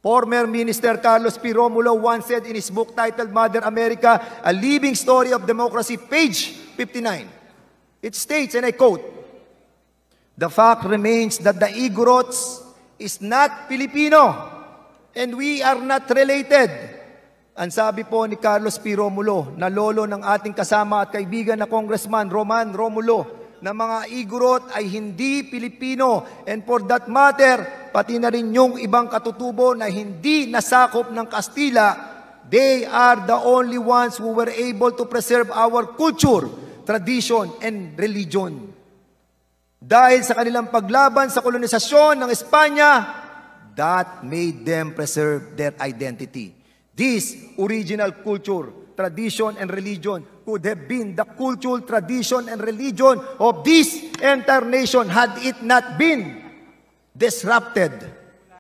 Former Minister Carlos P. Romulo once said in his book titled Mother America, A Living Story of Democracy, page 59. It states, and I quote, "The fact remains that the Igorots is not Filipino and we are not related." Ang sabi po ni Carlos P. Romulo, na lolo ng ating kasama at kaibigan na Congressman Roman Romulo, na mga Igorot ay hindi Pilipino, and for that matter, pati na rin yung ibang katutubo na hindi nasakop ng Kastila, they are the only ones who were able to preserve our culture, tradition, and religion. Dahil sa kanilang paglaban sa kolonisasyon ng Espanya, that made them preserve their identity. This original culture, tradition, and religion could have been the cultural tradition and religion of this entire nation had it not been disrupted